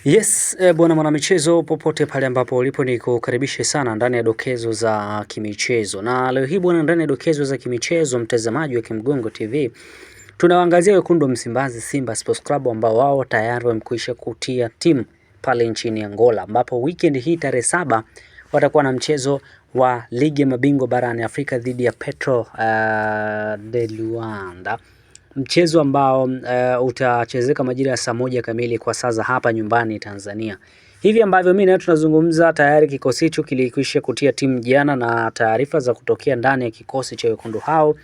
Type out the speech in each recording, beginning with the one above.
Yes, bwana mwanamichezo popote pale ambapo ulipo ni kukaribishe sana ndani ya dokezo za kimichezo. Na leo hii bwana, ndani ya dokezo za kimichezo, mtazamaji wa Kimgongo TV, tunawaangazia wekundu Msimbazi Simba Sports Club ambao wao tayari wamekwisha kutia timu pale nchini Angola, ambapo weekend hii tarehe 7 watakuwa na mchezo wa ligi ya mabingwa barani Afrika dhidi ya Petro de Luanda. Mchezo ambao utachezeka majira ya saa 1 kamili kwa saa za hapa nyumbani Tanzania. Hivi ambavyo mimi na tunazungumza, tayari kikosi hicho kilikwisha kutia timu jana, na taarifa za kutokea ndani ya kikosi cha wekundu hao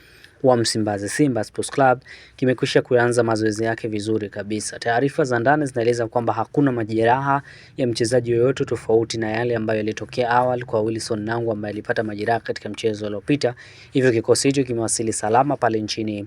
wa Msimbazi Simba Sports Club kimekwisha kuanza mazoezi yake vizuri kabisa. Taarifa za ndani zinaeleza kwamba hakuna majeraha ya mchezaji yoyote, tofauti na yale ambayo yalitokea awali kwa Wilson Nangu ambaye alipata majeraha katika mchezo uliopita. Hivyo kikosi hicho kimewasili salama pale nchini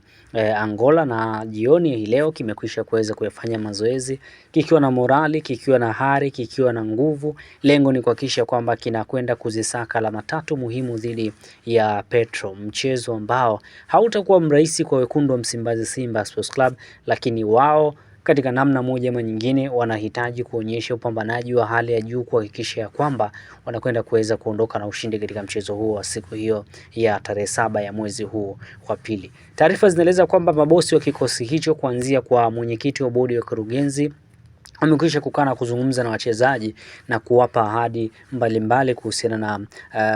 Angola, na jioni hii leo kimekwisha kuweza kuyafanya mazoezi kikiwa na morali, kikiwa na hari, kikiwa na nguvu. Lengo ni kuhakikisha kwamba kinakwenda kuzisaka alama 3 muhimu dhidi ya Petro, mchezo ambao hautakuwa mrahisi kwa wekundu wa Msimbazi Simba Sports Club, lakini wao katika namna moja ama nyingine wanahitaji kuonyesha upambanaji wa hali ya juu kuhakikisha ya kwamba wanakwenda kuweza kuondoka na ushindi katika mchezo huo wa siku hiyo ya tarehe 7 ya mwezi huu wa pili. Taarifa zinaeleza kwamba mabosi wa kikosi hicho kuanzia kwa mwenyekiti wa bodi ya kurugenzi wamekwisha kukaa na kuzungumza na wachezaji na kuwapa ahadi mbalimbali kuhusiana na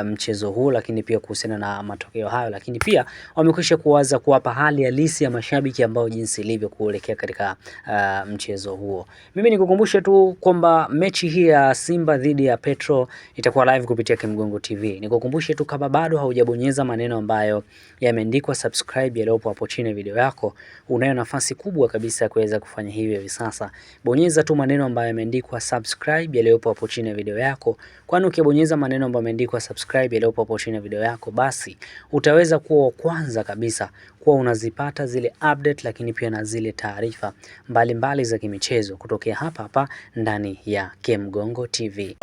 mchezo huu, lakini pia kuhusiana na matokeo hayo, lakini pia wamekwisha kuwaza kuwapa hali halisi ya mashabiki ambao jinsi ilivyo kuelekea katika mchezo huo. Mimi nikukumbushe tu kwamba mechi hii ya Simba dhidi ya Petro itakuwa live kupitia Kimgongo TV. Nikukumbushe tu kama bado haujabonyeza maneno ambayo yameandikwa subscribe yaliyopo hapo chini ya video yako, unayo nafasi kubwa kabisa ya kuweza kufanya hivyo hivi sasa. Bonyeza tu maneno ambayo yameandikwa subscribe yaliyopo hapo chini ya video yako, kwani ukibonyeza maneno ambayo yameandikwa subscribe yaliyopo hapo chini ya video yako, basi utaweza kuwa kwanza kabisa kuwa unazipata zile update, lakini pia na zile taarifa mbalimbali za kimichezo kutokea hapa ndani ya Kimgongo TV.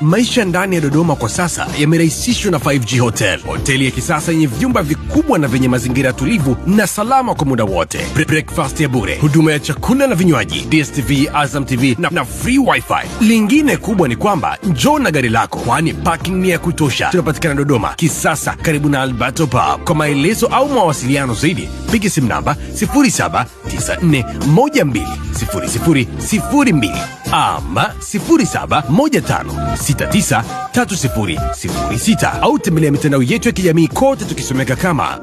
Maisha ndani ya Dodoma kwa sasa yamerahisishwa na 5G Hotel. Hoteli ya kisasa yenye vyumba vikubwa na vyenye mazingira tulivu na salama kwa muda wote. Breakfast ya bure, huduma ya chakula na vinywaji, DStv, Azam TV na free wifi. Lingine kubwa ni kwamba njoo na gari lako, kwani parking ni ya kutosha. Tunapatikana Dodoma Kisasa, karibu na Alberto Pub. Kwa maelezo au mawasiliano zaidi, piga simu namba 0794120002 ama 0715693006 au tembelea mitandao yetu ya kijamii kote tukisomeka kama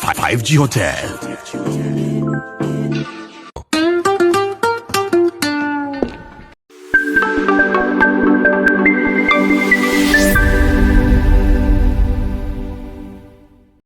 5G Hotel.